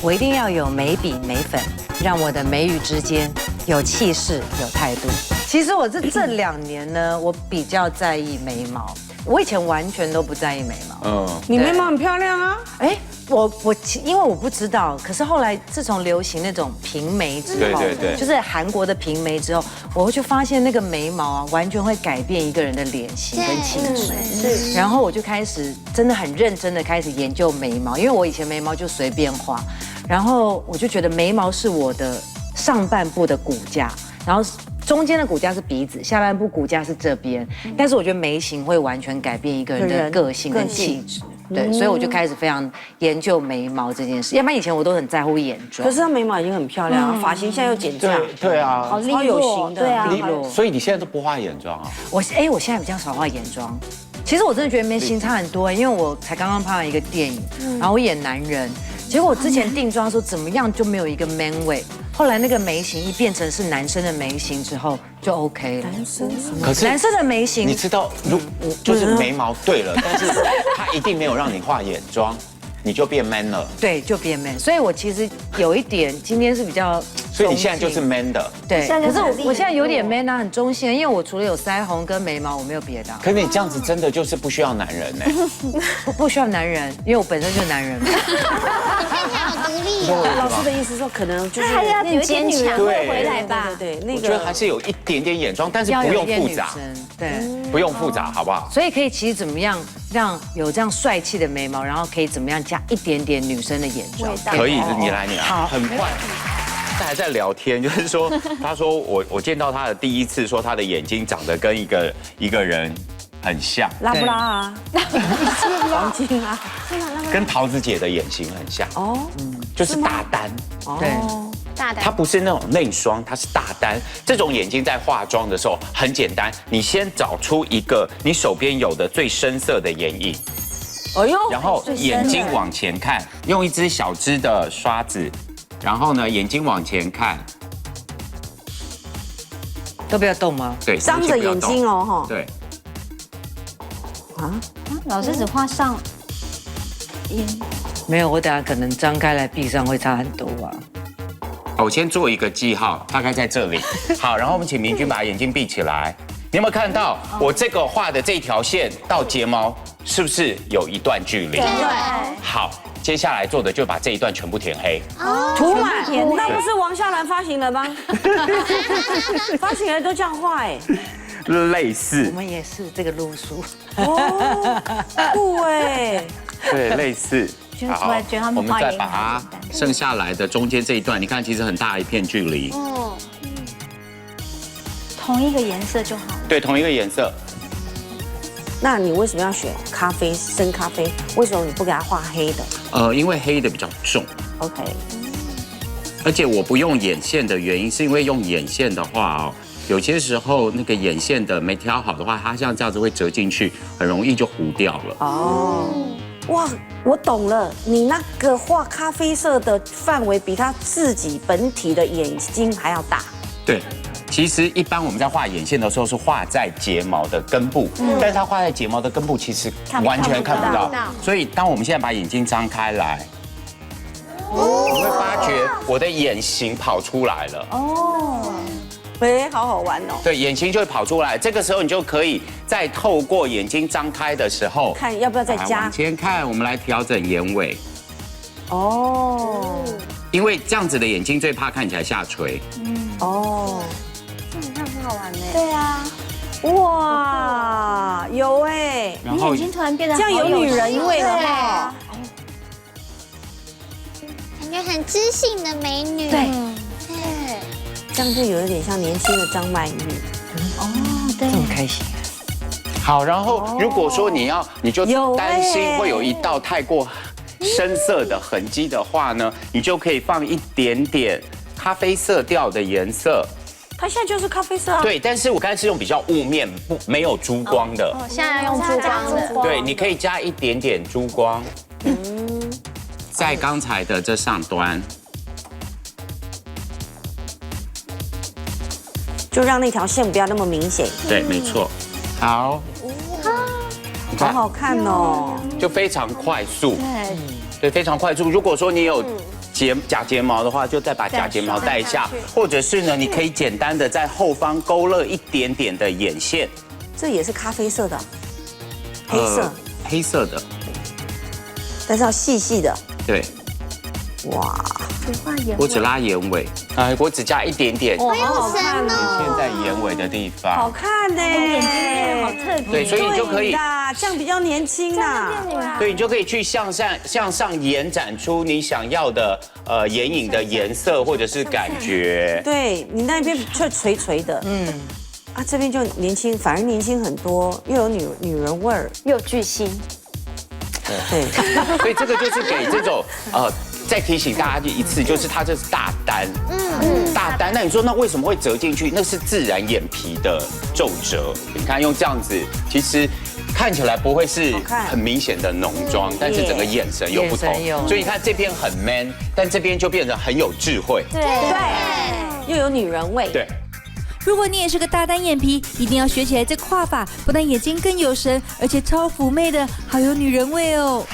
我一定要有眉笔、眉粉，让我的眉宇之间有气势、有态度。其实我这2年呢，我比较在意眉毛，我以前完全都不在意眉毛。你眉毛很漂亮啊。哎，因为我不知道，可是后来自从流行那种平眉之后，对，就是韩国的平眉之后，我就发现那个眉毛啊，完全会改变一个人的脸型跟气质。是，然后我就开始真的很认真的开始研究眉毛，因为我以前眉毛就随便画，然后我就觉得眉毛是我的上半部的骨架，然后中间的骨架是鼻子，下半部骨架是这边，但是我觉得眉形会完全改变一个人的个性跟气质。对，所以我就开始非常研究眉毛这件事，要不然以前我都很在乎眼妆。可是她眉毛已经很漂亮了，发型现在又减价，对啊，超有型的，对啊，所以你现在都不画眼妆啊？我现在比较少画眼妆。其实我真的觉得眉形差很多，因为我才刚刚拍完一个电影，然后我演男人，结果我之前定妆的时候怎么样就没有一个 man 味，后来那个眉形一变成是男生的眉形之后就 OK 了。可是男生的眉形，你知道，就是眉毛对了，但是他一定没有让你画眼妆，你就变 man 了。对，就变 man。所以我其实有一点今天是比较，所以你现在就是 man 的。对，可是我现在有点 man 啊，很中性，因为我除了有腮红跟眉毛，我没有别的。可是你这样子真的就是不需要男人呢？不需要男人，因为我本身就是男人。好独立哦。老师的意思说，可能就是还要有一点女人味回来吧？对，那我觉得还是有一点点眼妆，但是不用复杂，对，不用复杂，好不好？所以可以其实怎么样让有这样帅气的眉毛，然后可以怎么样加一点点女生的眼妆？可以，你来，好，很快。他还在聊天，就是说，他说我见到他的第一次，说他的眼睛长得跟一个人很像，拉布拉啊，黄金啊，跟桃子姐的眼型很像哦，就是大丹，对，大它不是那种内双，它是大丹。这种眼睛在化妆的时候很简单，你先找出一个你手边有的最深色的眼影，哎呦，然后眼睛往前看，用一支小支的刷子，然后呢眼睛往前看，都不要动吗？对，张着眼睛哦，哈，对。老师只画上眼，没有，我等下可能张开来闭上会差很多啊。我先做一个记号，大概在这里。好，然后我们请明君把眼睛闭起来。你有没有看到我这个画的这条线到睫毛是不是有一段距离？对。好，接下来做的就把这一段全部填黑。涂满，那不是王夏兰发行的吗？发行人都这样画哎。类似，我们也是这个路数。哦，酷哎。对，类似。好，我们再把它剩下来的中间这一段，你看其实很大一片距离。同一个颜色就好。对，同一个颜色。那你为什么要选咖啡深咖啡？为什么你不给它画黑的？因为黑的比较重。OK。而且我不用眼线的原因，是因为用眼线的话哦，有些时候那个眼线的没挑好的话，它像这样子会折进去，很容易就糊掉了。哦。哇，我懂了，你那个画咖啡色的范围比他自己本体的眼睛还要大。对，其实一般我们在画眼线的时候是画在睫毛的根部，但是它画在睫毛的根部其实完全看不到。所以当我们现在把眼睛张开来，你会发觉我的眼型跑出来了。哦。哎，好好玩哦！对，眼型就会跑出来，这个时候你就可以再透过眼睛张开的时候，看要不要再加。往前看，我们来调整眼尾。哦。因为这样子的眼睛最怕看起来下垂。哦。这很好玩呢。对啊。哇，有哎。你眼睛突然变得这样有女人味了哈。感觉很知性的美女。对。这样就有一点像年轻的张曼玉。哦，对，这么开心。好，然后如果说你就担心会有一道太过深色的痕迹的话呢，你就可以放一点点咖啡色调的颜色。它现在就是咖啡色啊。对，但是我刚才是用比较雾面，没有珠光的。哦，现在用珠光的。对，你可以加一点点珠光。在刚才的这上端。就让那条线不要那么明显。对，没错。好，好好看哦，就非常快速。对，非常快速。如果说你有假睫毛的话，就再把假睫毛带下，或者是呢，你可以简单的在后方勾勒一点点的眼线。这也是咖啡色的，黑色，黑色的，但是要细细的。对，哇，我只拉眼尾，我只加一点点，好好看哦，现在眼尾的地好方。看呢，眼睛好特别。对，所以你就可以对啦，这样比较年轻啦。对，你就可以去向上延展出你想要的眼影的颜色或者是感觉。对你那边就垂垂的，啊，这边就年轻，反而年轻很多，又有女人味儿，又有巨星，对，所以这个就是给这种再提醒大家一次，就是它这是大单，大单。那你说那为什么会折进去？那是自然眼皮的皱褶。你看用这样子，其实看起来不会是很明显的浓妆，但是整个眼神有不同。所以你看这边很 man， 但这边就变得很有智慧。对，又有女人味。对。如果你也是个大单眼皮，一定要学起来这个画法，不但眼睛更有神，而且超妩媚的，好有女人味哦。